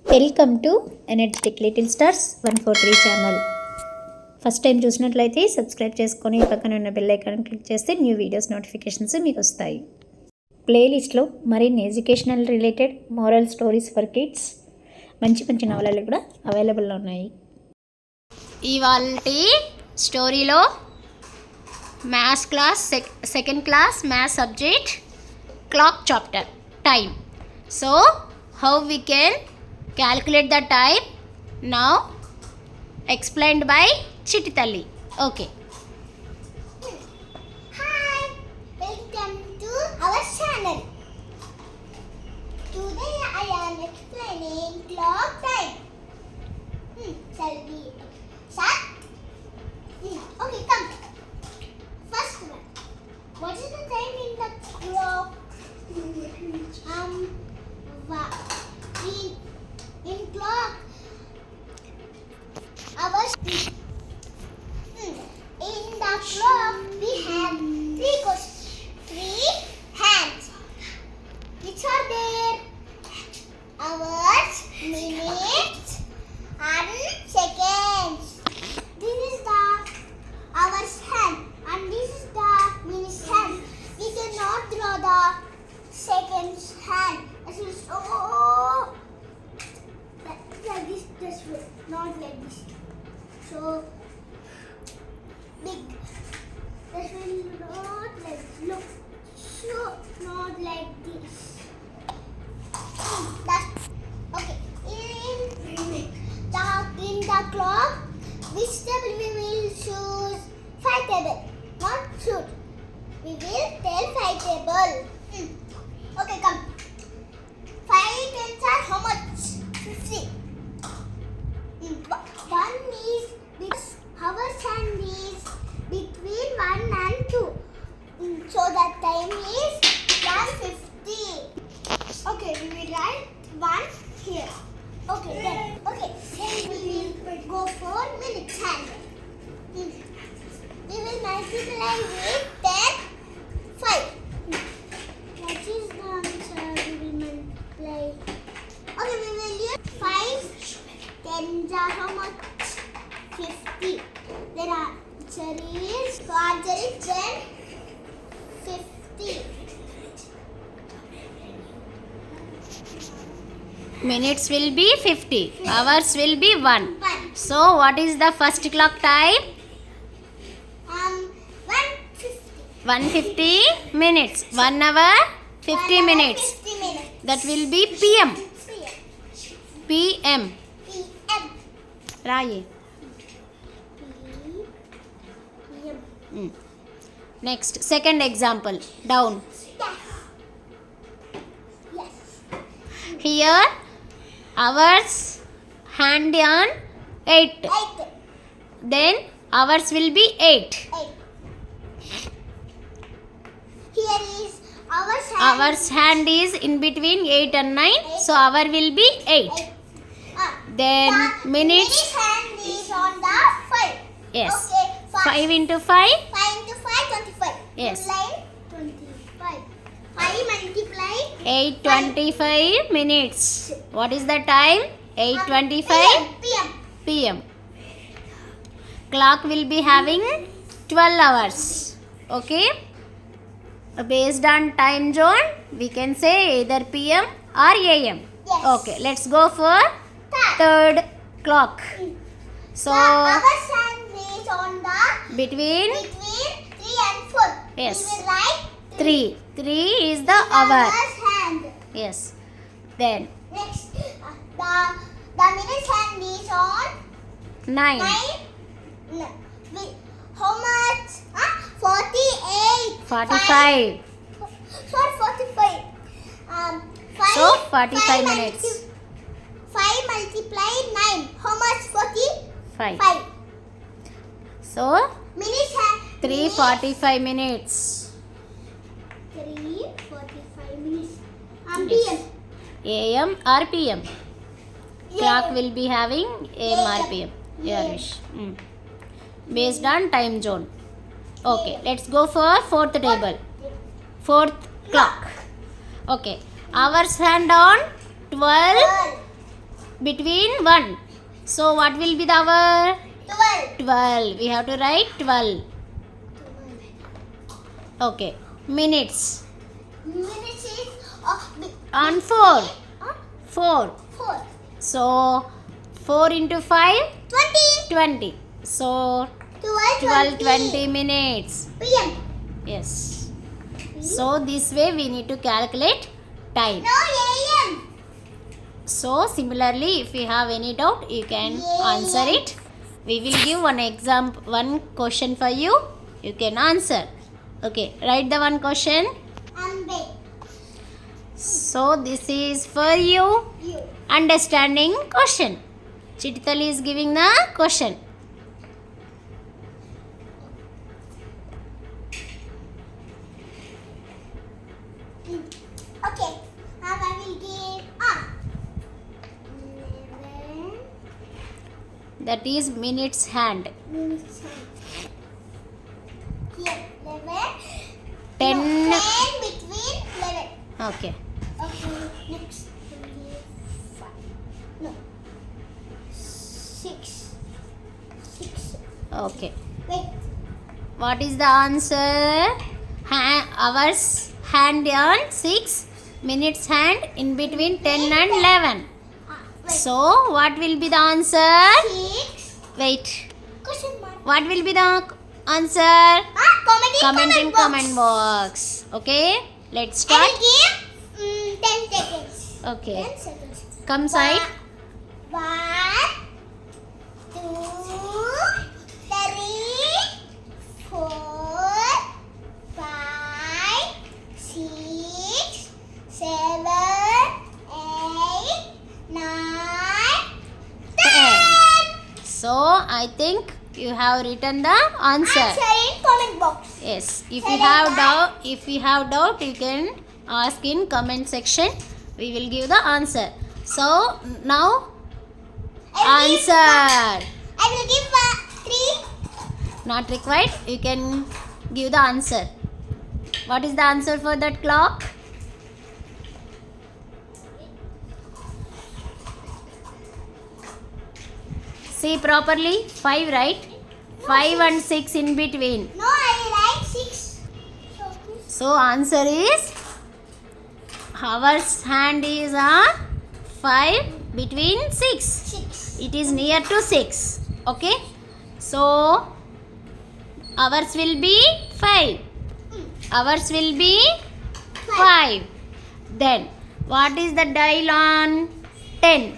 Welcome to energetic little stars 143 channel. First time చూసినట్లయితే subscribe చేసుకొని పక్కన ఉన్న బెల్ ఐకాన్ క్లిక్ చేస్తే న్యూ వీడియోస్ నోటిఫికేషన్స్ మీకు వస్తాయి. ప్లేలిస్ట్లో మరిన్ని educational related moral stories for kids మంచి నవలలు కూడా అవైలబుల్లో ఉన్నాయి. ఇవాల్టి స్టోరీలో maths class second class maths subject clock chapter time. So how we can calculate the time now explained by Chittithalli. Okay. Hi, welcome to our channel. Today I am explaining clock time. Shall we start? Okay, come. First one. What is the time in the clock? In clock, hours. In the clock, we have three hands. Which are there? Hours, minutes, and seconds. This is the hours hand, and this is the minutes hand. We cannot draw the seconds hand. Like this way, not like this. So big. This will not like this. Look, so not like this. That's okay. In the clock, which table we will choose? 5 table, not shoot. We will tell 5 table. Okay, come. 5 tens are how much? 50. One is because hours hand is between 1 and 2. So that time is 150. Okay, we will write 1 here. Okay, then we will go for minutes hand. We will multiply with 10, 5. What is the answer we will multiply? Okay, we will use 5 tens are how much? 50. Then answer is 10, 50. Minutes will be 50, hours will be 1. So what is the first clock time? 150 minutes. 1 hour 50 minutes. That will be PM. PM. Raye. Next, second example. Down. Here, hours hand on 8. Then hours will be 8. Here is Hours hand is in between 8 and 9. So hour will be 8. Then minutes. hand is on the 5. Yes. Okay, 5 into 5. 5 into 5, 25. Yes. Multiply 25. 5 multiply 8:25 minutes. What is the time? 8:25 PM. Clock will be having 12 hours. Okay. Based on time zone, we can say either PM or AM. Yes. Okay. Let's go for third clock. So hours hand is on the between 3 and 4. Yes. We will write 3. 3 is the hour. hours hand. Yes. Then Next, the minutes hand is on 9. 9. No. How much? 48. 45. Sorry, 45. So 45 minutes. 5 multiply 9. How much? 5. 5. So Minutes 3:45 minutes. 3:45 minutes. Yes. PM. AM or PM. Clock will be having AM or PM. Your wish. Based on time zone. Okay, let's go for fourth table. Fourth clock. Okay, hours hand on 12 between 1. So what will be the hour? 12. 12. We have to write 12. Okay. Minutes. Minutes is On 4. uh, 4. 4. So 4 into 5? 20. 20. So 12 20 minutes. PM. Yes. So this way we need to calculate time. No, AM. So similarly, if you have any doubt, you can answer it. We will give one question for you. You can answer. Okay, write the one question. Big. So this is for you. You. Understanding question. Chittithalli is giving the question. Okay. Now I will give 11 That is minutes hand. minutes. Here 11. 10. No, 10 between 11. Okay. Okay. Next. 5. No. 6. 6. Okay. Wait. What is the answer? Hours hand on 6, minutes hand in between 10 and 11. Wait. So what will be the answer? 6. Wait. Question mark. What will be the answer? Comment in comment box. Okay. Let's I start. will give 10 seconds. Okay. 10 seconds. Come side. 1, 2, 3, 4, 5, 6, 7, 8, 9, 10. So I think you have written the answer. Answer in comment box. Yes. If you have doubt, you can ask in comment section. We will give the answer. So now answer. I will give 3. Not required. You can give the answer. What is the answer for that clock? See properly. 5, right? 5 and 6 in between. No, I will write 6. So answer is hours hand is on 5 between 6. 6. It is near to 6. Okay. So hours will be 5. Hours will be 5. Then what is the dial on 10?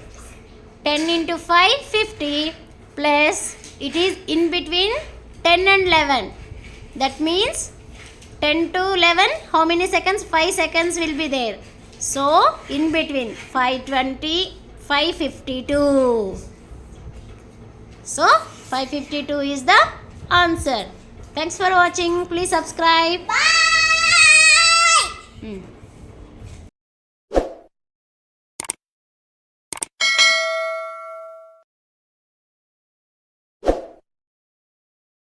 10 into 5, 50 plus it is in between 10 and 11. That means 10 to 11, how many seconds? 5 seconds will be there. So in between 520, 552. So 552 is the answer. Thanks for watching. Please subscribe. Bye.